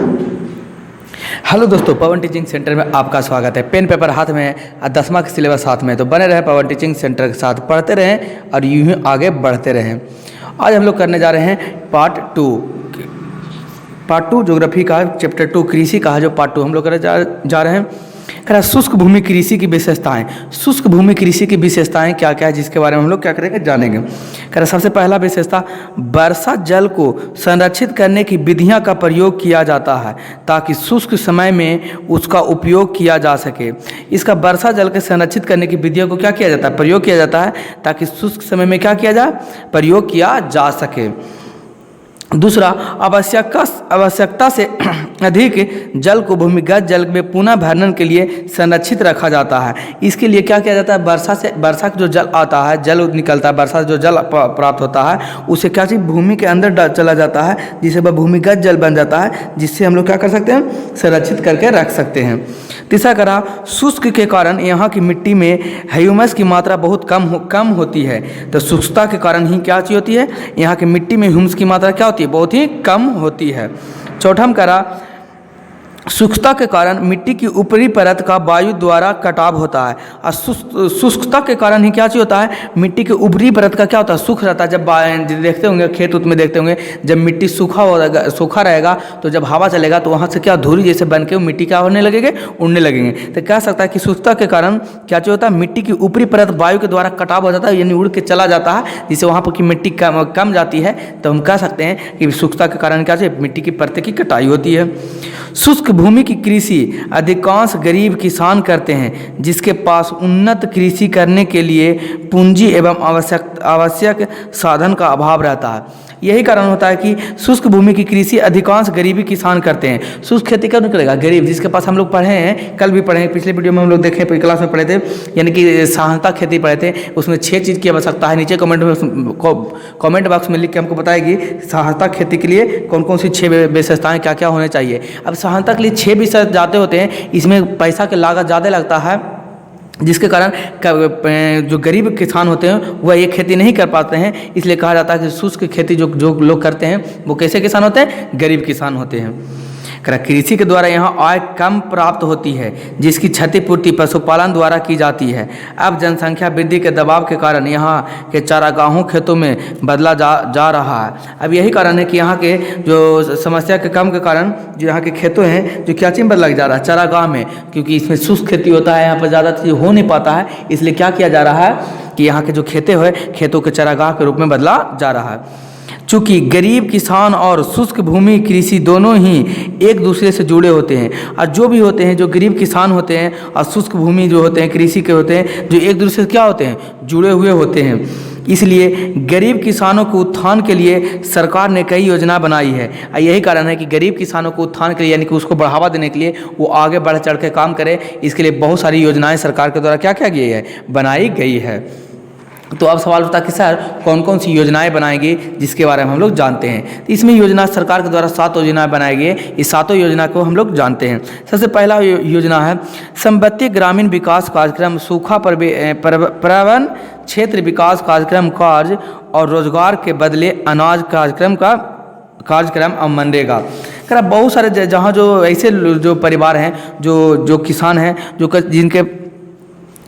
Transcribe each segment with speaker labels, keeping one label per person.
Speaker 1: Hello दोस्तों, पवन teaching centre में आपका स्वागत है। पेन पेपर हाथ में है और 10वां का सिलेबस हाथ में, तो बने रहे पवन टीचिंग सेंटर के साथ, पढ़ते रहें और यूं ही आगे बढ़ते रहें। आज हम लोग करने जा रहे हैं पार्ट टू ज्योग्राफी का चैप्टर 2 कृषि का है जो पार्ट 2 हम लोग करने जा रहे हैं। कह रहा शुष्क भूमि कृषि की विशेषताएं। शुष्क भूमि कृषि की विशेषताएं क्या क्या है जिसके बारे में हम लोग क्या करेंगे जानेंगे। कह रहा सबसे पहला विशेषता, वर्षा जल को संरक्षित करने की विधियां का प्रयोग किया जाता है ताकि शुष्क समय में उसका उपयोग किया जा सके। इसका वर्षा जल के संरक्षित करने की विधियों को क्या किया जाता है, प्रयोग किया जाता है ताकि शुष्क समय में क्या किया जाए, प्रयोग किया जा सके। दूसरा, आवश्यकता से अधिक जल को भूमिगत जल में पुनः भरण के लिए संरक्षित रखा जाता है। इसके लिए क्या किया जाता है, वर्षा का जो जल आता है, जल निकलता है, वर्षा से जो जल प्राप्त होता है उसे क्या चीज़ भूमि के अंदर चला जाता है, जिससे वह भूमिगत जल बन जाता है, जिससे हम लोग क्या कर सकते हैं, संरक्षित करके रख सकते हैं। तीसरा करा, शुष्क के कारण यहाँ की मिट्टी में ह्यूमस की मात्रा बहुत कम होती है। तो शुष्कता के कारण ही क्या चीज़ होती है, यहाँ की मिट्टी में ह्यूमस की मात्रा क्या होती है, बहुत ही कम होती है। चौथा में करा, शुष्कता के कारण मिट्टी की ऊपरी परत का वायु द्वारा कटाव होता है। और शुष्कता के कारण ही क्या चीज़ होता है, मिट्टी की ऊपरी परत का क्या होता है, सूख रहता है। जब देखते होंगे खेत उत में देखते होंगे, जब मिट्टी सूखा रहेगा तो जब हवा चलेगा तो वहाँ से क्या धूरी जैसे बन के मिट्टी क्या होने लगेंगे, उड़ने लगेंगे। तो कह सकता है कि शुष्कता के कारण क्या चीज़ होता है, मिट्टी की ऊपरी परत वायु के द्वारा कटाव हो जाता है, यानी उड़ के चला जाता है, जिससे वहाँ पर की मिट्टी कम जाती है। तो हम कह सकते हैं कि शुष्कता के कारण क्या चाहिए, मिट्टी की परत की कटाई होती है। शुष्क भूमि की कृषि अधिकांश गरीब किसान करते हैं, जिसके पास उन्नत कृषि करने के लिए पूंजी एवं आवश्यक साधन का अभाव रहता है। यही कारण होता है कि शुष्क भूमि की कृषि अधिकांश गरीबी किसान करते हैं। शुष्क खेती कौन करेगा, गरीब, जिसके पास हम लोग पढ़े हैं, कल भी पढ़े हैं, पिछले वीडियो में हम लोग देखे, क्लास में पढ़े थे, यानी कि सहायता खेती पढ़े थे। उसमें 6 चीज़ की आवश्यकता है। नीचे कमेंट बॉक्स में लिख के हमको बताएगी सहायता खेती के लिए कौन कौन सी 6 विशेषताएँ क्या क्या होने चाहिए। अब सहायता के लिए 6 विषय जाते होते हैं, इसमें पैसा की लागत ज़्यादा लगता है, जिसके कारण जो गरीब किसान होते हैं वह ये खेती नहीं कर पाते हैं। इसलिए कहा जाता है कि शुष्क खेती जो लोग करते हैं वो कैसे किसान होते हैं, गरीब किसान होते हैं। कृषि के द्वारा यहाँ आय कम प्राप्त होती है, जिसकी क्षतिपूर्ति पशुपालन द्वारा की जाती है। अब जनसंख्या वृद्धि के दबाव के कारण यहाँ के चारागाहों खेतों में बदला जा रहा है। अब यही कारण है कि यहाँ के जो समस्या के कम के कारण जो यहाँ के खेतों हैं जो क्या चीज़ बदला जा रहा है, चारागाह में, क्योंकि इसमें शुष्क खेती होता है, यहाँ पर ज़्यादा चीज़ हो नहीं पाता है। इसलिए क्या किया जा रहा है कि यहाँ के जो खेतों के चारागाह के रूप में बदला जा रहा है। चूँकि गरीब किसान और शुष्क भूमि कृषि दोनों ही एक दूसरे से जुड़े होते हैं, और जो भी होते हैं, जो गरीब किसान होते हैं और शुष्क भूमि जो होते हैं कृषि के होते हैं, जो एक दूसरे से क्या होते हैं, जुड़े हुए होते हैं। इसलिए गरीब किसानों को उत्थान के लिए सरकार ने कई योजना बनाई है। यही कारण है कि गरीब किसानों को उत्थान के लिए, यानी कि उसको बढ़ावा देने के लिए वो आगे बढ़ चढ़ के काम करे, इसके लिए बहुत सारी योजनाएं सरकार के द्वारा क्या क्या की है, बनाई गई है। तो अब सवाल उठता कि सर कौन कौन सी योजनाएं बनाएंगे जिसके बारे में हम लोग जानते हैं। तो इसमें योजना सरकार के द्वारा 7 योजनाएं बनाई गई। इस 7 योजना को हम लोग जानते हैं। सबसे पहला योजना है समवर्ती ग्रामीण विकास कार्यक्रम, सूखा प्रबंधन क्षेत्र विकास कार्यक्रम कार्य और रोजगार के बदले अनाज कार्यक्रम और मनरेगा। कह रहा बहुत सारे जहाँ जो ऐसे जो परिवार हैं, जो किसान हैं, जिनके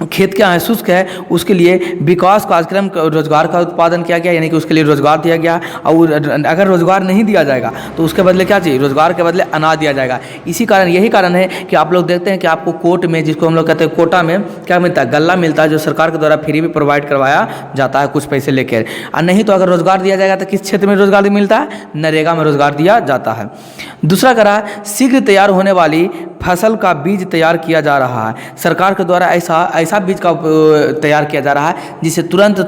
Speaker 1: खेत क्या है, शुष्क है, उसके लिए विकास कार्यक्रम रोजगार का उत्पादन किया गया, यानी कि उसके लिए रोजगार दिया गया। और अगर रोजगार नहीं दिया जाएगा तो उसके बदले क्या चाहिए, रोजगार के बदले अनाज दिया जाएगा। यही कारण है कि आप लोग देखते हैं कि आपको कोट में, जिसको हम लोग कहते हैं कोटा में, क्या मिलता है, गल्ला मिलता है, जो सरकार के द्वारा फ्री में प्रोवाइड करवाया जाता है कुछ पैसे लेकर। और नहीं तो अगर रोजगार दिया जाएगा तो किस क्षेत्र में रोजगार मिलता है, नरेगा में रोजगार दिया जाता है। दूसरा करा शीघ्र तैयार होने वाली फसल का बीज तैयार किया जा रहा है। सरकार के द्वारा ऐसा बीज का तैयार किया जा रहा है जिससे तुरंत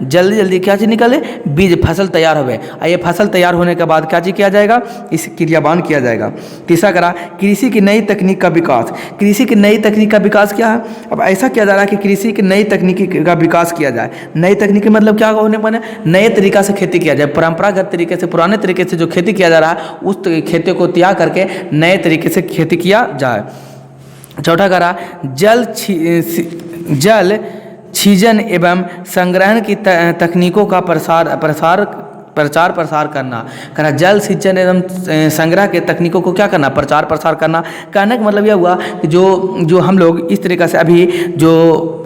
Speaker 1: जल्दी क्या चीज़ निकले, बीज फसल तैयार हो गए। ये फसल तैयार होने के बाद क्या चीज़ किया जाएगा, इस क्रियावान किया जाएगा। तीसरा करा कृषि की नई तकनीक का विकास। कृषि की नई तकनीक का विकास क्या है, अब ऐसा किया जा रहा है कि कृषि की नई तकनीकी का विकास किया जाए। नई तकनीकी मतलब क्या होने बने, नए तरीका से खेती किया जाए। परंपरागत तरीके से, पुराने तरीके से जो खेती किया जा रहा है उस खेती को त्याग करके नए तरीके से खेती किया जाए। चौथा करा जल छीजन एवं संग्रहण की तकनीकों का प्रसार प्रचार प्रसार करना। कह रहा जल सिंचन एवं संग्रह के तकनीकों को क्या करना, प्रचार प्रसार करना। कहने का मतलब यह हुआ कि जो हम लोग इस तरीक़े से अभी जो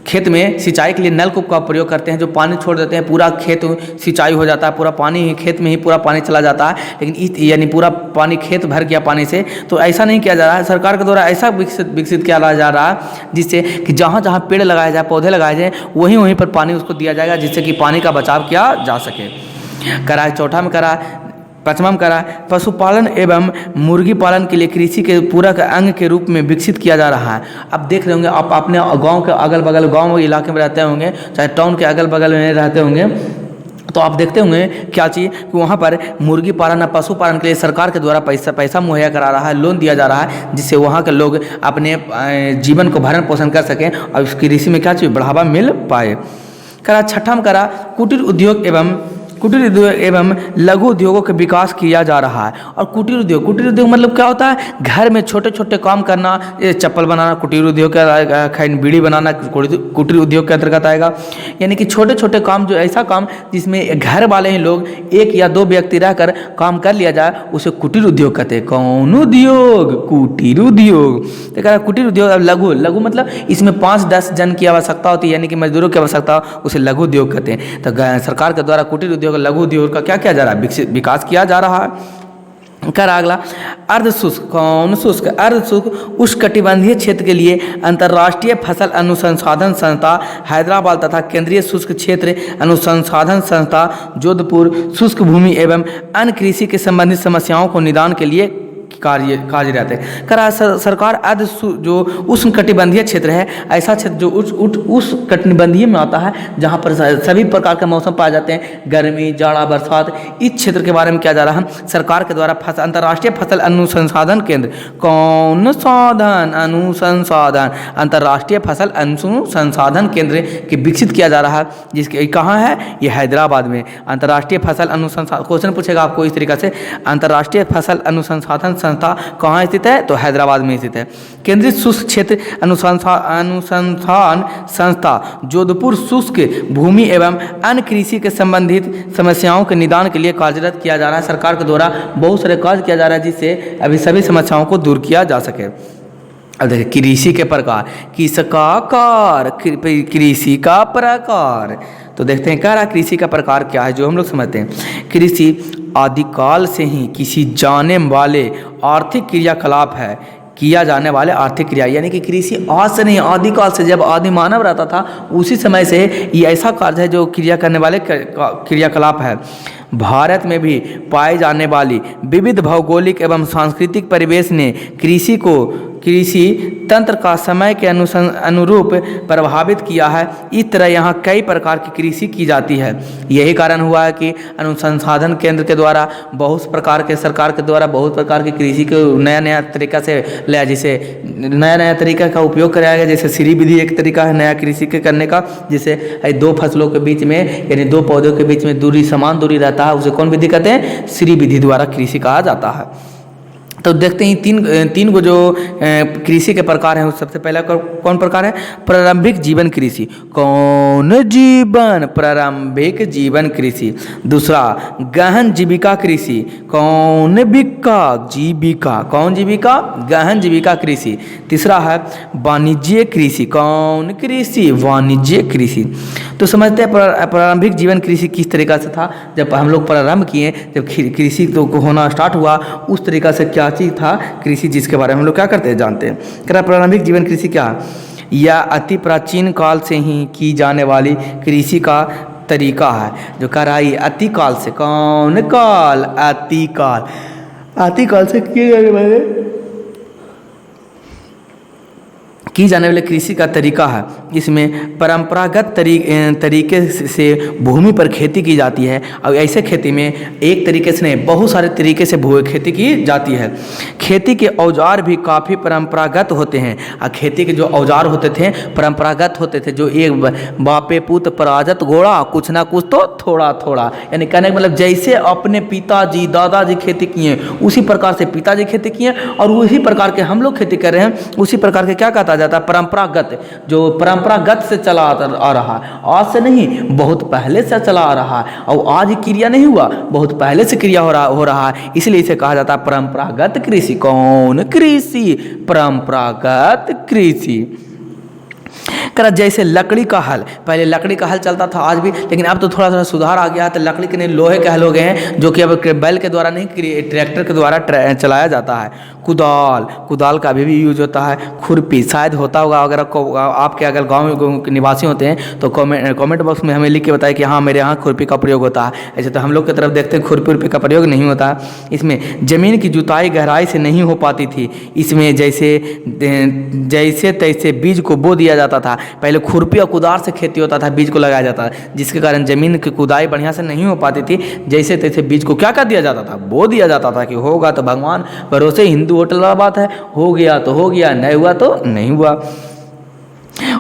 Speaker 1: खेत में सिंचाई के लिए नलकूप का प्रयोग करते हैं, जो पानी छोड़ देते हैं, पूरा खेत सिंचाई हो जाता है, पूरा पानी खेत में ही पूरा पानी चला जाता है, लेकिन यानी पूरा पानी खेत भर गया पानी से, तो ऐसा नहीं किया जा रहा है। सरकार के द्वारा ऐसा विकसित किया जा रहा है जिससे कि जहाँ जहाँ पेड़ लगाए जाए, पौधे लगाए जाए, वहीं वहीं पर पानी उसको दिया जाएगा, जिससे कि पानी का बचाव किया जा सके। करा चौथा में करा, पाँचवा में करा पशुपालन एवं मुर्गी पालन के लिए कृषि के पूरक अंग के रूप में विकसित किया जा रहा है। अब देख रहे होंगे आप अपने गांव के अगल बगल, गांव इलाके में रहते होंगे, चाहे टाउन के अगल बगल में रहते होंगे, तो आप देखते होंगे क्या चीज़ कि वहाँ पर मुर्गी पालन, पशुपालन के लिए सरकार के द्वारा पैसा मुहैया करा रहा है, लोन दिया जा रहा है, जिससे वहाँ के लोग अपने जीवन को भरण पोषण कर सकें और उस कृषि में क्या चीज़ बढ़ावा मिल पाए। करा छठा में करा कुटीर उद्योग एवं लघु उद्योगों का विकास किया जा रहा है। और कुटीर उद्योग मतलब क्या होता है, घर में छोटे छोटे काम करना, चप्पल बनाना कुटीर उद्योग का, बीड़ी बनाना कुटीर उद्योग के अंतर्गत आएगा। यानी कि छोटे छोटे काम, जो ऐसा काम जिसमें घर वाले ही लोग एक या दो व्यक्ति रहकर काम कर लिया जाए, उसे कुटीर उद्योग कहते हैं। कौन उद्योग? कुटीर उद्योग। तो कह रहा कुटीर उद्योग। अब लघु मतलब इसमें 5-10 जन की आवश्यकता होती है, यानी कि मजदूरों की आवश्यकता, उसे लघु उद्योग कहते हैं। तो सरकार के द्वारा कुटीर उद्योग, लघु उद्योग का क्या किया जा रहा है, विकास किया जा रहा है। कर अगला अर्धशुष्क। कौन शुष्क? अर्धशुष्क उष्णकटिबंधीय क्षेत्र के लिए अंतर्राष्ट्रीय फसल अनुसंधान संस्था हैदराबाद तथा केंद्रीय शुष्क क्षेत्र अनुसंधान संस्था जोधपुर शुष्क भूमि एवं अन्य कृषि के संबंधित समस्याओं को निदान के लिए कार्यरत है। करा सरकार जो उष्णकटिबंधीय क्षेत्र है, ऐसा क्षेत्र जो उष्णकटिबंधीय में आता है, जहाँ पर सभी प्रकार के मौसम पाए जाते हैं, गर्मी, जाड़ा, बरसात, इस क्षेत्र के बारे में क्या जा रहा है, सरकार के द्वारा अंतर्राष्ट्रीय फसल अनुसंधान केंद्र, कौन साधन अनुसंधान, अंतर्राष्ट्रीय फसल अनुसंधान केंद्र के विकसित किया जा रहा है, जिसके कहाँ है, ये हैदराबाद में। अंतर्राष्ट्रीय फसल अनुसंधान, क्वेश्चन पूछेगा आपको इस तरीके से, अंतर्राष्ट्रीय फसल अनुसंधान संस्था कहाँ स्थित है, तो हैदराबाद में स्थित है। केंद्रीय शुष्क क्षेत्र अनुसंधान संस्था जोधपुर शुष्क भूमि एवं अन्य कृषि के संबंधित समस्याओं के निदान के लिए कार्यरत किया जा रहा है। सरकार के द्वारा बहुत सारे कार्य किया जा रहा है, जिससे अभी सभी समस्याओं को दूर किया जा सके। अब देखिए कृषि के प्रकार, कृषि का प्रकार, तो देखते हैं कह रहा कृषि का प्रकार क्या है, जो हम लोग समझते हैं। कृषि आदिकाल से ही किसी जाने वाले आर्थिक क्रियाकलाप है, किया जाने वाले आर्थिक क्रिया, यानी कि कृषि आज से नहीं, आदिकाल से, जब आदि मानव रहता था उसी समय से ये ऐसा कार्य है जो क्रिया करने वाले क्रियाकलाप है। भारत में भी पाए जाने वाली विविध भौगोलिक एवं सांस्कृतिक परिवेश ने कृषि तंत्र का समय के अनुरूप प्रभावित किया है। इस तरह यहाँ कई प्रकार की कृषि की जाती है। यही कारण हुआ है कि अनुसंधान केंद्र के द्वारा बहुत प्रकार के, सरकार के द्वारा बहुत प्रकार की कृषि को नया तरीका से लिया, जिसे नया तरीका का उपयोग कराया गया। जैसे श्री विधि एक तरीका है नया कृषि के करने का, जिससे दो फसलों के बीच में, यानी दो पौधों के बीच में दूरी, समान दूरी रहता है, उसे कौन विधि कहते हैं, श्री विधि द्वारा कृषि कहा जाता है। तो देखते हैं तीन को जो कृषि के प्रकार हैं, सबसे पहला कौन प्रकार है, प्रारंभिक जीवन कृषि। कौन जीवन? प्रारंभिक जीवन कृषि। दूसरा गहन जीविका कृषि। कौन जीविका? कौन जीविका? गहन जीविका कृषि। तीसरा है वाणिज्य कृषि। कौन कृषि? वाणिज्य कृषि। तो समझते हैं प्रारंभिक जीवन कृषि किस तरीका से था, जब हम लोग प्रारंभ किए, जब कृषि तो होना स्टार्ट हुआ, उस तरीका से क्या चीज़ था कृषि, जिसके बारे में हम लोग क्या करते हैं, जानते हैं। क्या प्रारंभिक जीवन कृषि क्या है? यह अति प्राचीन काल से ही की जाने वाली कृषि का तरीका है, जो कह रहा है अतिकाल से। कौन काल? अतिकाल से की जाने वाले कृषि का तरीका है। इसमें परंपरागत तरीके से भूमि पर खेती की जाती है, और ऐसे खेती में एक तरीके से नहीं, बहुत सारे तरीके से खेती की जाती है। खेती के औजार भी काफ़ी परंपरागत होते हैं, और खेती के जो औजार होते थे परंपरागत होते थे, जो एक बापे पुत पराजत घोड़ा, कुछ ना कुछ तो थोड़ा थोड़ा, यानी कहने का मतलब जैसे अपने पिताजी दादाजी खेती किए, उसी प्रकार से पिताजी खेती किए, और उसी प्रकार के हम लोग खेती कर रहे हैं, उसी प्रकार के क्या कहता जाता है परंपरागत, जो परंपरागत से चला आ रहा है, आज से नहीं बहुत पहले से चला आ रहा है, और आज ही क्रिया नहीं हुआ, बहुत पहले से क्रिया हो रहा है, इसलिए इसे कहा जाता है परंपरागत कृषि। कौन कृषि? परंपरागत कृषि। करा जैसे लकड़ी का हल, पहले लकड़ी का हल चलता था आज भी, लेकिन अब तो थोड़ा थोड़ा सुधार आ गया है, तो लकड़ी के नहीं लोहे के हल हो गए हैं, जो कि अब बैल के द्वारा नहीं ट्रैक्टर के द्वारा चलाया जाता है। कुदाल, कुदाल का अभी भी यूज होता है। खुरपी शायद होता होगा, अगर आपके अगर गाँव के निवासी होते हैं तो कमेंट बॉक्स में हमें लिख के बताएं कि हाँ मेरे यहाँ खुरपी का प्रयोग होता है। ऐसे तो हम लोग की तरफ देखते हैं खुरपी उर्पी का प्रयोग नहीं होता है। इसमें ज़मीन की जुताई गहराई से नहीं हो पाती थी, इसमें जैसे तैसे बीज को बो दिया जाता था। पहले खुरपी और कुदाल से खेती होता था, बीज को लगाया जाता था, जिसके कारण ज़मीन की खुदाई बढ़िया से नहीं हो पाती थी। जैसे तैसे बीज को क्या कर दिया जाता था? बो दिया जाता था कि होगा तो भगवान भरोसे, हिंदू होटल वाला बात है, हो गया तो हो गया, नहीं हुआ तो नहीं हुआ।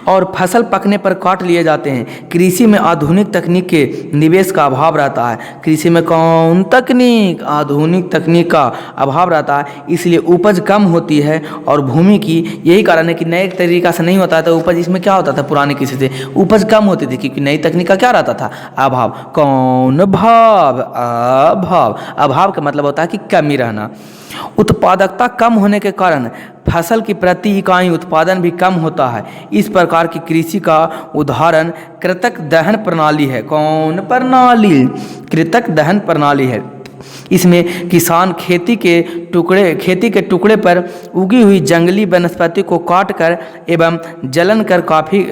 Speaker 1: और फसल पकने पर काट लिए जाते हैं। कृषि में आधुनिक तकनीक के निवेश का अभाव रहता है। कृषि में कौन तकनीक? आधुनिक तकनीक का अभाव रहता है, इसलिए उपज कम होती है। और भूमि की यही कारण है कि नए तरीका से नहीं होता है, तो उपज इसमें क्या होता था? पुरानी कृषि से उपज कम होती थी, क्योंकि नई तकनीक का क्या रहता था? अभाव। कौन भाव? अभाव। अभाव का मतलब होता है कि कमी रहना। उत्पादकता कम होने के कारण फसल की प्रति इकाई उत्पादन भी कम होता है। इस प्रकार की कृषि का उदाहरण कृतक दहन प्रणाली है। कौन प्रणाली? कृतक दहन प्रणाली है। इसमें किसान खेती के टुकड़े पर उगी हुई जंगली वनस्पति को काट कर एवं जलन कर काफ़ी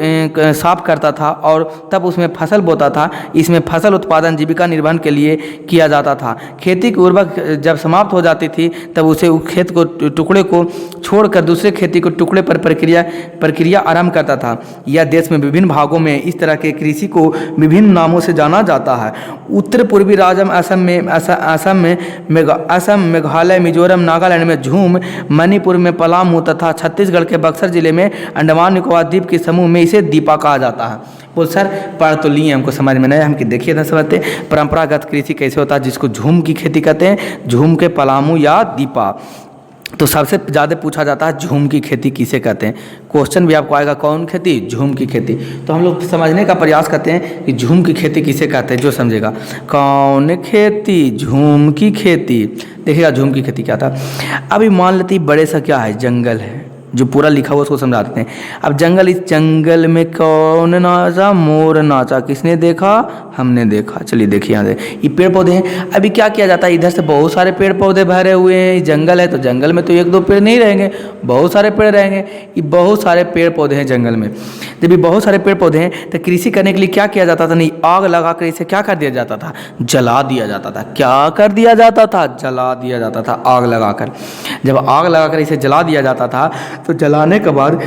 Speaker 1: साफ करता था और तब उसमें फसल बोता था। इसमें फसल उत्पादन जीविका निर्वहन के लिए किया जाता था। खेती की उर्वरक जब समाप्त हो जाती थी तब उसे उस खेत को टुकड़े को छोड़कर दूसरे खेती को टुकड़े पर प्रक्रिया आरंभ करता था। यह देश में विभिन्न भागों में इस तरह के कृषि को विभिन्न नामों से जाना जाता है। उत्तर पूर्वी राज्य असम, मेघालय, मिजोरम, नागालैंड में झूम, मणिपुर में पलामू तथा छत्तीसगढ़ के बक्सर जिले में अंडमान निकोबार द्वीप के समूह में इसे दीपा कहा जाता है। बोल सर पढ़ तो लिए, हमको समझ में नहीं, हम कि देखिए ना समझते परंपरागत कृषि कैसे होता है, जिसको झूम की खेती कहते हैं, झूम के पलामू या दीपा। तो सबसे ज़्यादा पूछा जाता है झूम की खेती किसे कहते हैं। क्वेश्चन भी आपको आएगा कौन खेती? झूम की खेती। तो हम लोग समझने का प्रयास करते हैं कि झूम की खेती किसे कहते हैं, जो समझेगा। कौन खेती? झूम की खेती। देखिएगा झूम की खेती क्या था। अभी मान लेते बड़े सा क्या है, जंगल है, जो पूरा लिखा हुआ उसको समझा देते हैं। अब जंगल, इस जंगल में कौन नाचा? मोर नाचा। किसने देखा? हमने देखा। चलिए देखिए यहाँ से ये पेड़ पौधे हैं। अभी क्या किया जाता है, इधर से बहुत सारे पेड़ पौधे भरे हुए हैं, जंगल है तो जंगल में तो एक दो पेड़ नहीं रहेंगे, बहुत सारे पेड़ रहेंगे। ये बहुत सारे पेड़ पौधे हैं जंगल में। जब ये बहुत सारे पेड़ पौधे हैं तो कृषि करने के लिए क्या किया जाता था? नहीं, आग लगा कर इसे क्या कर दिया जाता था? जला दिया जाता था। क्या कर दिया जाता था? जला दिया जाता था, आग लगाकर। जब आग लगाकर इसे जला दिया जाता था तो जलाने के बाद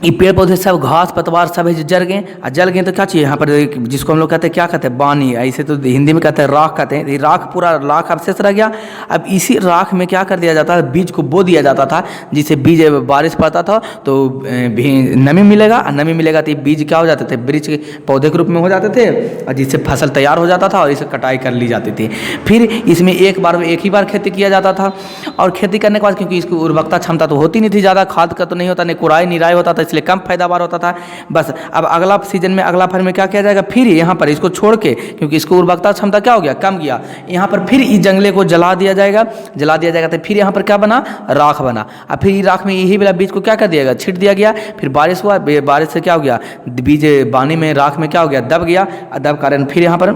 Speaker 1: ये पेड़ पौधे सब घास पतवार सब जल गए। और जल गए तो क्या चाहिए यहाँ पर, जिसको हम लोग कहते हैं क्या कहते हैं? बानी। ऐसे तो हिंदी में कहते हैं राख कहते हैं। राख, पूरा राख अवशेष रह गया। अब इसी राख में क्या कर दिया जाता है? बीज को बो दिया जाता था, जिससे बीज बारिश पड़ता था तो नमी मिलेगा, और नमी मिलेगा तो बीज क्या हो जाते थे? वृक्ष के पौधे के रूप में हो जाते थे, और जिससे फसल तैयार हो जाता था और इसे कटाई कर ली जाती थी। फिर इसमें एक ही बार खेती किया जाता था। और खेती करने के बाद क्योंकि इसकी उर्वरकता क्षमता तो होती नहीं थी, ज़्यादा खाद का तो नहीं होता, नहीं कुड़ाई निराई होता था, इसलिए कम पैदावार होता था। बस अब अगला सीजन में, अगला फल में क्या किया जाएगा? फिर यहाँ पर इसको छोड़ के, क्योंकि इसको उर्वरकता क्षमता क्या हो गया? कम गया, यहाँ पर फिर इस जंगले को जला दिया जाएगा। जला दिया जाएगा तो फिर यहाँ पर क्या बना? राख बना। अब फिर राख में यही वाला बीज को क्या कर दिया गया? छिट दिया गया। फिर बारिश हुआ, बारिश से क्या हो गया? बीज बानी में, राख में क्या हो गया? दब गया। दब कारण फिर यहाँ पर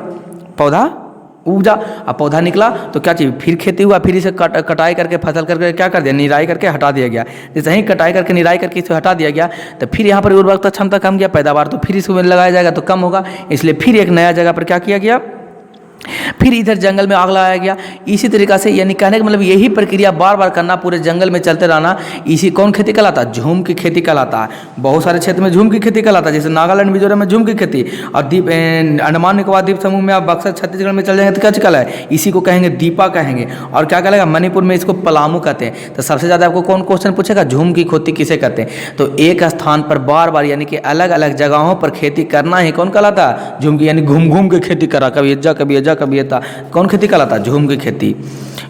Speaker 1: पौधा उगा। अब पौधा निकला तो क्या चाहिए? फिर खेती हुआ। फिर इसे कटाई करके, फसल करके क्या कर दिया? निराई करके हटा दिया गया। जैसे ही कटाई करके निराई करके इसे हटा दिया गया तो फिर यहाँ पर उर्वरकता क्षमता कम गया, पैदावार तो फिर इसमें लगाया जाएगा तो कम होगा, इसलिए फिर एक नया जगह पर क्या किया गया? फिर इधर जंगल में आग लगाया गया। इसी तरीक़ा से, यानी कहने का मतलब यही प्रक्रिया बार बार करना, पूरे जंगल में चलते रहना। इसी कौन खेती कहलाता है? झूम की खेती कहलाता है। बहुत सारे क्षेत्र में झूम की खेती कहलाता है, जैसे नागालैंड मिजोरम में झूम की खेती, और अंडमान निकोबार द्वीप समूह में आप बक्सर छत्तीसगढ़ में चल जाएंगे तो क्या कहला है? इसी को कहेंगे दीपा कहेंगे। और क्या कहलाएगा? मणिपुर में इसको पलामू कहते हैं। तो सबसे ज़्यादा आपको कौन क्वेश्चन पूछेगा? झूम की खेती किसे कहते हैं? तो एक स्थान पर बार बार, यानी कि अलग अलग जगहों पर खेती करना ही कौन कहलाता है? झूम की। यानी घूम घूम के खेती करा, कभी एज्जा कभी एज्जा कभी एता, कौन खेती कहलाता है? झूम की खेती।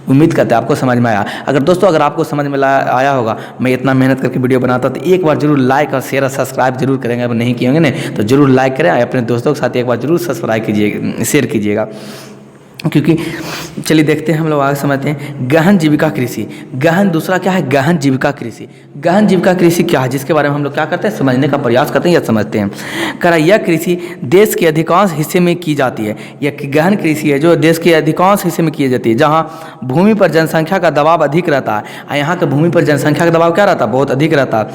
Speaker 1: उम्मीद करते हैं आपको समझ में आया। अगर दोस्तों अगर आपको समझ में आया होगा, मैं इतना मेहनत करके वीडियो बनाता तो एक बार जरूर लाइक और शेयर और सब्सक्राइब जरूर करेंगे। अगर नहीं किए होंगे ना तो जरूर लाइक करें, अपने दोस्तों के साथ एक बार जरूर सब्सक्राइब कीजिएगा, शेयर कीजिएगा। क्योंकि चलिए देखते हैं हम लोग आगे समझते हैं गहन जीविका कृषि। गहन दूसरा क्या है? गहन जीविका कृषि। गहन जीविका कृषि क्या है, जिसके बारे में हम लोग क्या करते हैं, समझने का प्रयास करते हैं या समझते हैं। कह रहा यह कृषि देश के अधिकांश हिस्से में की जाती है। यह गहन कृषि है जो देश के अधिकांश हिस्से में की जाती है, जहाँ भूमि पर जनसंख्या का दबाव अधिक रहता है। और यहाँ के भूमि पर जनसंख्या का दबाव क्या रहता है? बहुत अधिक रहता है।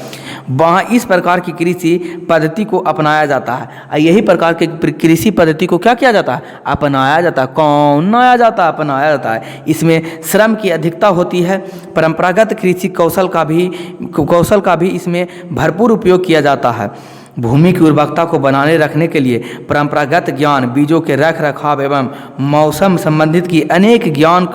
Speaker 1: वहाँ इस प्रकार की कृषि पद्धति को अपनाया जाता है। और यही प्रकार की कृषि पद्धति को क्या किया जाता है? अपनाया जाता है। अपनाया जाता है। इसमें श्रम की अधिकता होती है। परंपरागत कृषि कौशल का भी इसमें भरपूर उपयोग किया जाता है। भूमि की उर्वरकता को बनाए रखने के लिए परंपरागत ज्ञान, बीजों के रख रखाव एवं मौसम संबंधित की अनेक ज्ञान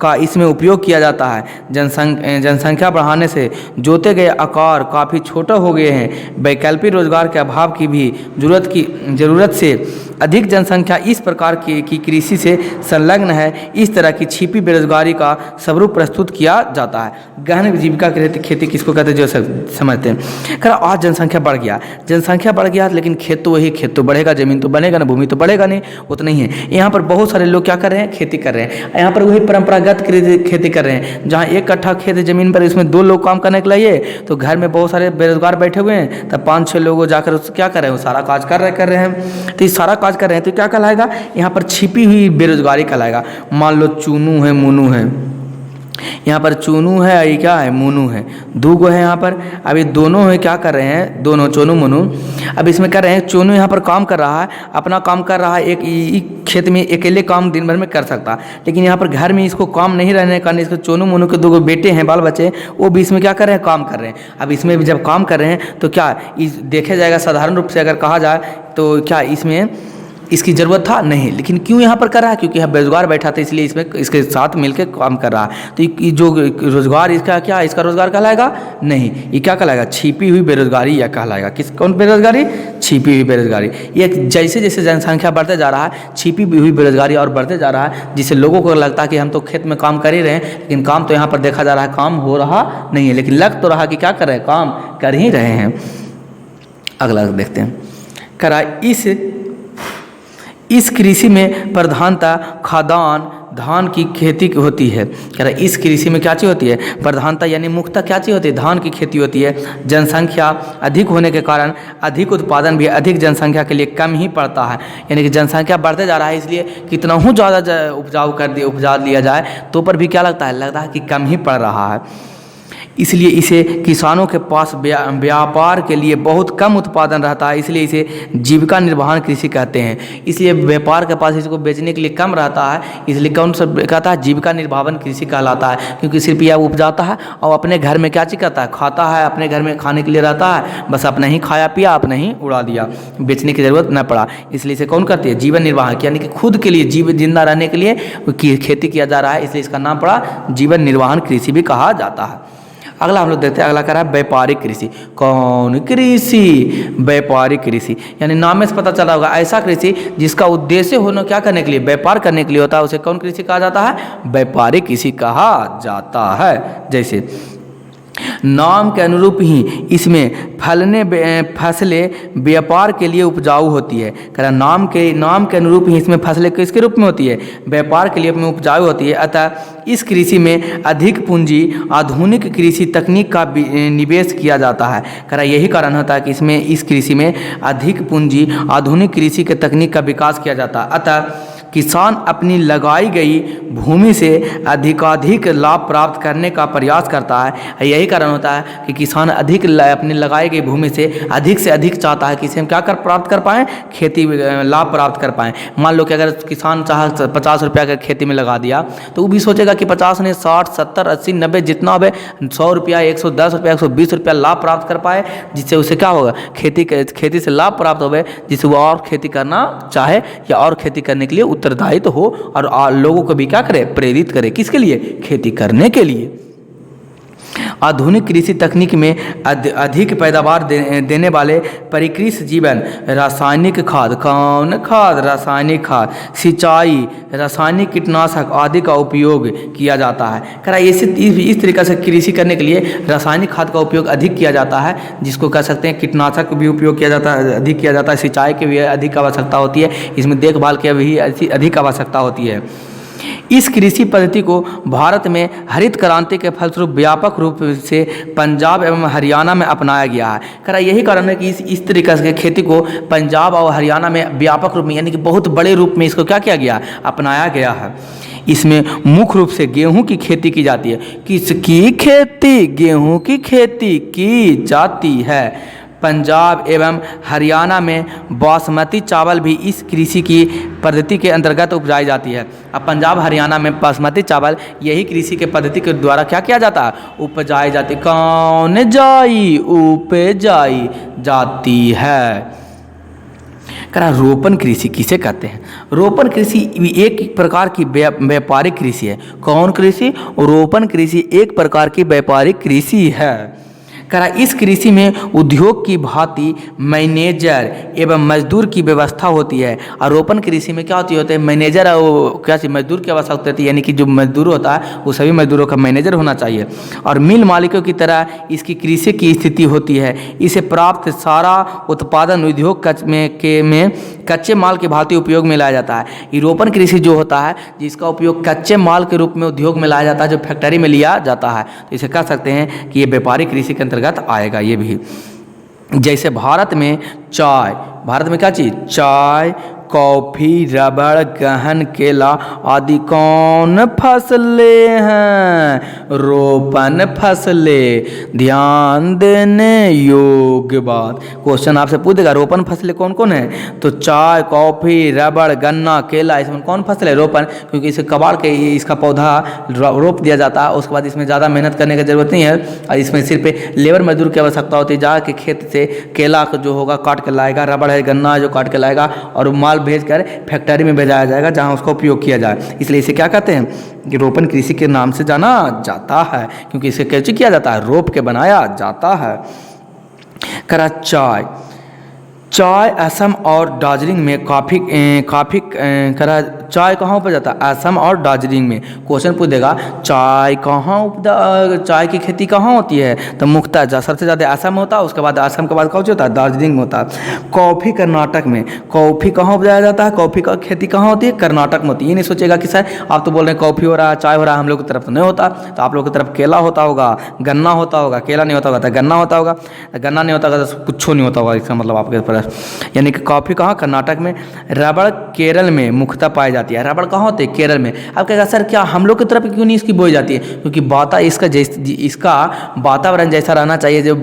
Speaker 1: का इसमें उपयोग किया जाता है। जनसंख्या बढ़ाने से जोते गए आकार काफ़ी छोटे हो गए हैं। वैकल्पिक रोजगार के अभाव की भी ज़रूरत से अधिक जनसंख्या इस प्रकार की कृषि से संलग्न है। इस तरह की छिपी बेरोजगारी का स्वरूप प्रस्तुत किया जाता है। गहन जीविका खेती किसको कहते हैं, जो समझते हैं। खैर आज जनसंख्या बढ़ गया लेकिन खेत तो वही, खेत तो बढ़ेगा, ज़मीन तो बनेगा ना, भूमि तो बढ़ेगा नहीं, उतना ही है। यहाँ पर बहुत सारे लोग क्या कर रहे हैं? खेती कर रहे हैं। यहाँ पर वही परंपरागत खेती कर रहे हैं, जहाँ 1 कट्ठा खेत ज़मीन पर इसमें 2 लोग काम करने के लिए, तो घर में बहुत सारे बेरोजगार बैठे हुए हैं, तब 5-6 लोग जाकर क्या कर रहे हैं? सारा काज कर रहे हैं। तो ये सारा काज कर रहे हैं तो क्या कहलाएगा? यहाँ पर छिपी हुई बेरोजगारी कहलाएगा। मान लो चुनू है, मुनू है, यहाँ पर चुनू है और ये क्या है? मुनू है। 2 गो है यहाँ पर। अब ये दोनों है क्या कर रहे हैं? दोनों चुनू मुनू। अब इसमें कर रहे हैं, चुनू यहाँ पर काम कर रहा है, अपना काम कर रहा है, एक खेत में अकेले काम दिन भर में कर सकता, लेकिन यहाँ पर घर में इसको काम नहीं रहने के कारण इसको चुनू मुनू के 2 बेटे हैं, बाल बच्चे, वो भी इसमें क्या कर रहे हैं? काम कर रहे हैं। अब इसमें भी जब काम कर रहे हैं तो क्या देखा जाएगा, साधारण रूप से अगर कहा जाए तो क्या इसमें इसकी ज़रूरत था? नहीं। लेकिन क्यों यहाँ पर कर रहा है? क्योंकि यहाँ बेरोजगार बैठा था, इसलिए इसमें इसके साथ मिलकर काम कर रहा है। तो ये जो रोजगार इसका क्या, इसका रोजगार कहलाएगा? नहीं, ये क्या कहलाएगा? छिपी हुई बेरोजगारी या कहलाएगा। कौन बेरोजगारी? छिपी हुई बेरोजगारी। ये जैसे जैसे जनसंख्या बढ़ते जा रहा है, छिपी हुई बेरोजगारी और बढ़ते जा रहा है, जिससे लोगों को लगता है कि हम तो खेत में काम कर ही रहे हैं, लेकिन काम तो यहाँ पर देखा जा रहा है काम हो रहा नहीं है, लेकिन लग तो रहा कि क्या कर रहे हैं? काम कर ही रहे हैं। अगला देखते हैं। करा इस कृषि में प्रधानता खाद्यान्न धान की खेती होती है। कह रहा इस कृषि में क्या चीज़ होती है? प्रधानता यानी मुख्यतः क्या चीज़ होती है? धान की खेती होती है। जनसंख्या अधिक होने के कारण अधिक उत्पादन भी अधिक जनसंख्या के लिए कम ही पड़ता है। यानी कि जनसंख्या बढ़ते जा रहा है, इसलिए कितना ही ज़्यादा उपजा लिया जाए तो पर भी क्या लगता है कि कम ही पड़ रहा है। इसलिए इसे किसानों के पास व्यापार के लिए बहुत कम उत्पादन रहता है, इसलिए इसे जीविका निर्वाहन कृषि कहते हैं। इसलिए व्यापार के पास इसको बेचने के लिए कम रहता है, इसलिए कौन सा कहता है? जीविका निर्वाहन कृषि कहलाता है। क्योंकि सिर्फ यह उपजाता है और अपने घर में क्या चीज़ करता है? खाता है, अपने घर में खाने के लिए रहता है, बस अपना ही खाया पिया, अपना ही उड़ा दिया, बेचने की ज़रूरत न पड़ा। इसलिए इसे कौन करती है? जीवन निर्वाहन, यानी कि खुद के लिए जिंदा रहने के लिए खेती किया जा रहा है, इसलिए इसका नाम पड़ा जीवन निर्वाहन कृषि भी कहा जाता है। अगला हम लोग देखते हैं। अगला कह रहा है व्यापारिक कृषि। कौन कृषि? व्यापारिक कृषि, यानी नाम में से पता चला होगा, ऐसा कृषि जिसका उद्देश्य होना क्या करने के लिए? व्यापार करने के लिए होता है, उसे कौन कृषि कहा जाता है? व्यापारिक कृषि कहा जाता है। जैसे नाम के अनुरूप ही इसमें फसलें व्यापार के लिए उपजाऊ होती है। कह रहा नाम के अनुरूप ही इसमें फसलें किसके रूप में होती है? व्यापार के लिए उपजाऊ होती है। अतः इस कृषि में अधिक पूंजी आधुनिक कृषि तकनीक का निवेश किया जाता है। कह रहा यही कारण होता है कि इस कृषि में अधिक पूंजी आधुनिक कृषि के तकनीक का विकास किया जाता है। अतः किसान अपनी लगाई गई भूमि से अधिकाधिक लाभ प्राप्त करने का प्रयास करता है। यही कारण होता है कि किसान अपनी लगाई गई भूमि से अधिक चाहता है कि इसे हम क्या प्राप्त कर पाएँ? खेती लाभ प्राप्त कर पाएँ। मान लो कि अगर किसान चाहे 50 रुपया का खेती में लगा दिया, तो वो भी सोचेगा कि 50 नहीं 60, 70, 80, 90 जितना हो 100 रुपया, 110 रुपया, 120 रुपया लाभ प्राप्त कर पाए, जिससे उसे क्या होगा? खेती से लाभ प्राप्त हो, जिससे वो और खेती करना चाहे या और खेती करने के लिए उत्तरदायित्व हो और लोगों को भी क्या करे? प्रेरित करे। किसके लिए? खेती करने के लिए। आधुनिक कृषि तकनीक में अधिक पैदावार देने वाले परिकृषि जीवन, रासायनिक खाद, कौन खाद, रासायनिक खाद, सिंचाई, रासायनिक कीटनाशक आदि का उपयोग किया जाता है। करा इस तरीक़े से कृषि करने के लिए रासायनिक खाद का उपयोग अधिक किया जाता है, जिसको कह सकते हैं कीटनाशक भी उपयोग किया जाता है, अधिक किया जाता है, सिंचाई की भी अधिक आवश्यकता होती है, इसमें देखभाल की भी अधिक आवश्यकता होती है। इस कृषि पद्धति को भारत में हरित क्रांति के फलस्वरूप व्यापक रूप से पंजाब एवं हरियाणा में अपनाया गया है। करा यही कारण है कि इस तरीके से खेती को पंजाब और हरियाणा में व्यापक रूप में यानी कि बहुत बड़े रूप में इसको क्या किया गया, अपनाया गया है। इसमें मुख्य रूप से गेहूं की खेती की जाती है। किसकी खेती? गेहूं की खेती की जाती है। पंजाब एवं हरियाणा में बासमती चावल भी इस कृषि की पद्धति के अंतर्गत उपजाई जाती है। अब पंजाब हरियाणा में बासमती चावल यही कृषि के पद्धति के द्वारा क्या किया जाता है, उपजाई जाती, कौन जाई, उपजाई जाती है। करा रोपण कृषि किसे कहते हैं? रोपण कृषि एक प्रकार की व्यापारिक कृषि है। कौन कृषि? रोपण कृषि एक प्रकार की व्यापारिक कृषि है। करा इस कृषि में उद्योग की भांति मैनेजर एवं मजदूर की व्यवस्था होती है। और रोपण कृषि में क्या होते हैं, मैनेजर और क्या मजदूर की आवश्यकता होती है, यानी कि जो मजदूर होता है वो सभी मजदूरों का मैनेजर होना चाहिए। और मिल मालिकों की तरह इसकी कृषि की स्थिति होती है। इसे प्राप्त सारा उत्पादन उद्योग में कच्चे माल के भांति उपयोग में लाया जाता है। ये रोपण कृषि जो होता है जिसका उपयोग कच्चे माल के रूप में उद्योग में लाया जाता है, जो फैक्ट्री में लिया जाता है, तो इसे कह सकते हैं कि ये व्यापारिक कृषि के अंतर्गत आएगा। ये भी जैसे भारत में चाय, भारत में क्या चीज़, चाय, कॉफ़ी, रबड़, गहन, केला आदि कौन फसलें हैं? रोपण फसलें। ध्यान देने योग्य बात, क्वेश्चन आपसे पूछेगा रोपण फसलें कौन कौन है, तो चाय, कॉफ़ी, रबड़, गन्ना, केला, इसमें कौन फसल है? रोपण। क्योंकि इसे कबाड़ के इसका पौधा रोप दिया जाता है, उसके बाद इसमें ज़्यादा मेहनत करने की ज़रूरत नहीं है, और इसमें सिर्फ लेबर मजदूर की आवश्यकता होती है। जाके खेत से केला जो होगा काट के लाएगा, रबड़ है, गन्ना जो काट के लाएगा, और माल भेजकर फैक्ट्री में भेजाया जाएगा जहां उसका उपयोग किया जाए। इसलिए इसे क्या कहते हैं कि रोपण कृषि के नाम से जाना जाता है, क्योंकि इसे कैसे किया जाता है, रोप के बनाया जाता है। करा चाय, चाय असम और दार्जिलिंग में काफ़ी करा चाय कहाँ उपज जाता है? असम और दार्जिलिंग में। क्वेश्चन पूछ देगा चाय चाय की खेती कहाँ होती है, तो मुख्यतः सबसे ज़्यादा असम होता है, उसके बाद असम के बाद कौन सा होता है, दार्जिलिंग में होता है। कॉफ़ी कर्नाटक में, कॉफ़ी कहाँ उपजाया जाता है, कॉफ़ी का खेती कहाँ होती है, कर्नाटक में होती है। ये नहीं सोचेगा कि सर आप तो बोल रहे हैं कॉफ़ी हो रहा है, चाय हो रहा है, हम लोग की तरफ तो नहीं होता, तो आप लोग की तरफ केला होता होगा, गन्ना होता होगा, केला नहीं होता होगा तो गन्ना होता होगा, गन्ना नहीं होता होगा तो कुछ नहीं होता होगा, इसका मतलब आपके पास। यानी कि कॉफ़ी कहाँ, कर्नाटक में। रबड़ केरल में मुख्यतः पाई जाती है। रबड़ कहाँ होते हैं, केरल में। अब कहेगा सर क्या हम लोग की तरफ क्यों नहीं इसकी बोई जाती है? क्योंकि इसका वातावरण जैसा रहना चाहिए, जो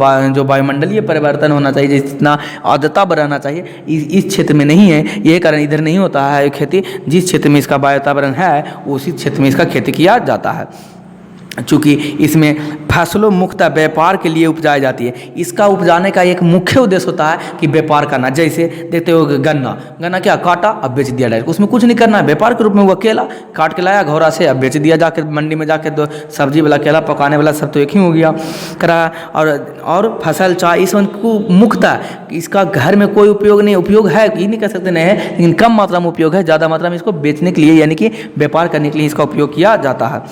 Speaker 1: वायुमंडलीय परिवर्तन होना चाहिए, जितना आर्द्रता रहना चाहिए, इस क्षेत्र में नहीं है। यही कारण इधर नहीं होता है खेती। जिस क्षेत्र में इसका वातावरण है उसी क्षेत्र में इसका खेती किया जाता है। चूँकि इसमें फसलों मुख्यतः व्यापार के लिए उपजाई जाती है। इसका उपजाने का एक मुख्य उद्देश्य होता है कि व्यापार करना। जैसे देखते हो गन्ना क्या काटा, अब बेच दिया डायरेक्ट, उसमें कुछ नहीं करना है, व्यापार के रूप में वो केला काट के लाया घोड़ा से, अब बेच दिया जाकर मंडी में जाकर, दो सब्जी वाला केला पकाने वाला सब तो एक ही हो गया करा। और फसल चाय इस को मुख्यतः इसका घर में कोई उपयोग नहीं, उपयोग है ये नहीं कह सकते नहीं है, लेकिन कम मात्रा में उपयोग है, ज़्यादा मात्रा में इसको बेचने के लिए यानी कि व्यापार करने के लिए इसका उपयोग किया जाता है।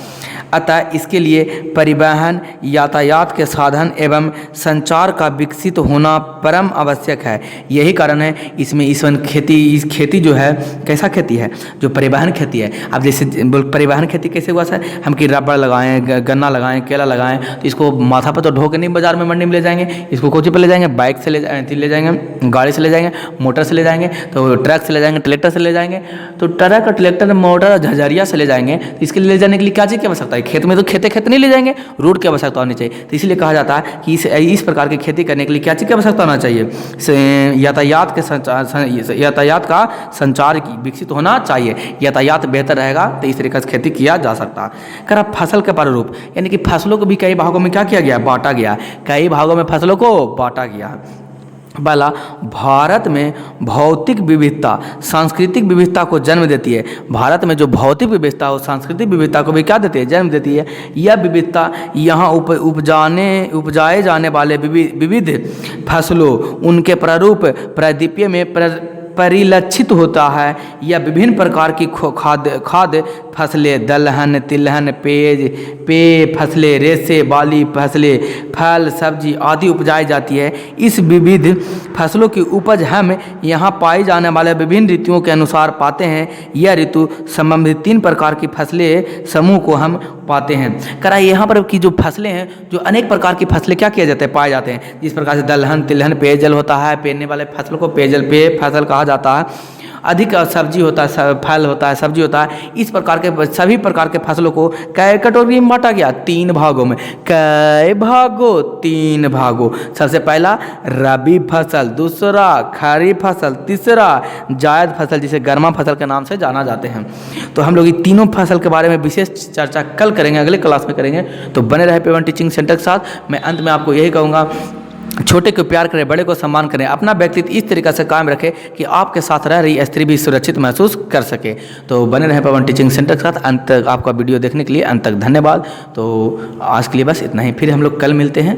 Speaker 1: अतः इसके लिए परिवहन, यातायात के साधन एवं संचार का विकसित होना परम आवश्यक है। यही कारण है इसमें इस खेती जो है कैसा खेती है, जो परिवहन खेती है। अब जैसे परिवहन खेती कैसे हुआ सर, हम कि रबड़ लगाएं, गन्ना लगाएं, केला लगाएं, तो इसको माथा पर तो ढो के नहीं बाजार में मंडी में ले जाएंगे, इसको कोची पर ले जाएंगे, बाइक से ले जाएंगे, गाड़ी से ले जाएंगे, मोटर से ले जाएंगे, तो ट्रक से ले जाएंगे, ट्रैक्टर से ले जाएंगे, तो ट्रक, ट्रैक्टर, मोटर, झझरिया से ले जाएंगे। तो इसके लिए ले जाने के लिए क्या चीज़ की आवश्यकता है, खेत में तो खेत नहीं ले जाएंगे, रोड की आवश्यकता होनी चाहिए। तो इसलिए कहा जाता है कि इस प्रकार की खेती करने के लिए क्या चीज़ की आवश्यकता होना चाहिए, यातायात का संचार विकसित होना चाहिए। यातायात बेहतर रहेगा तो इस तरीके से खेती किया जा सकता है। कर फसल के प्रारूप यानी कि फसलों को भी कई भागों में क्या किया गया, बांटा गया, कई भागों में फसलों को बांटा गया। पहला, भारत में भौतिक विविधता सांस्कृतिक विविधता को जन्म देती है। भारत में जो भौतिक विविधता हो सांस्कृतिक विविधता को भी क्या देती है, जन्म देती है। यह विविधता यहाँ उपजाए जाने वाले विविध फसलों, उनके प्रारूप प्रायद्वीपीय में परिलक्षित होता है। यह विभिन्न प्रकार की खाद्य फसलें, दलहन, तिलहन, पेय फसलें, रेशे वाली फसलें, फल, सब्जी आदि उपजाई जाती है। इस विविध फसलों की उपज हम यहाँ पाई जाने वाले विभिन्न ऋतुओं के अनुसार पाते हैं। यह ऋतु संबंधित 3 प्रकार की फसलें समूह को हम पाते हैं। करा यहाँ पर की जो फसलें हैं, जो अनेक प्रकार की फसलें क्या किया जाते हैं, पाए जाते हैं। जिस प्रकार से दलहन, तिलहन पेयजल होता है, पेरने वाले फसल को पेय फसल कहा जाता है। अधिक सब्जी होता है, फल होता है, सब्जी होता है। इस प्रकार के सभी प्रकार के फसलों को कै कैटेगरी में बांटा गया, 3 भागों में। कै भागों, 3 भागों। सबसे पहला रबी फसल, दूसरा खरीफ फसल, तीसरा जायद फसल जिसे गर्मा फसल के नाम से जाना जाते हैं। तो हम लोग ये तीनों फसल के बारे में विशेष चर्चा कल करेंगे, अगले क्लास में करेंगे। तो बने रहे P1 टीचिंग सेंटर के साथ। मैं अंत में आपको यही कहूँगा, छोटे को प्यार करें, बड़े को सम्मान करें, अपना व्यक्तित्व इस तरीक़े से कायम रखें कि आपके साथ रह रही स्त्री भी सुरक्षित महसूस कर सके। तो बने रहें P1 टीचिंग सेंटर के साथ। अंत तक आपका वीडियो देखने के लिए अंत तक धन्यवाद। तो आज के लिए बस इतना ही, फिर हम लोग कल मिलते हैं।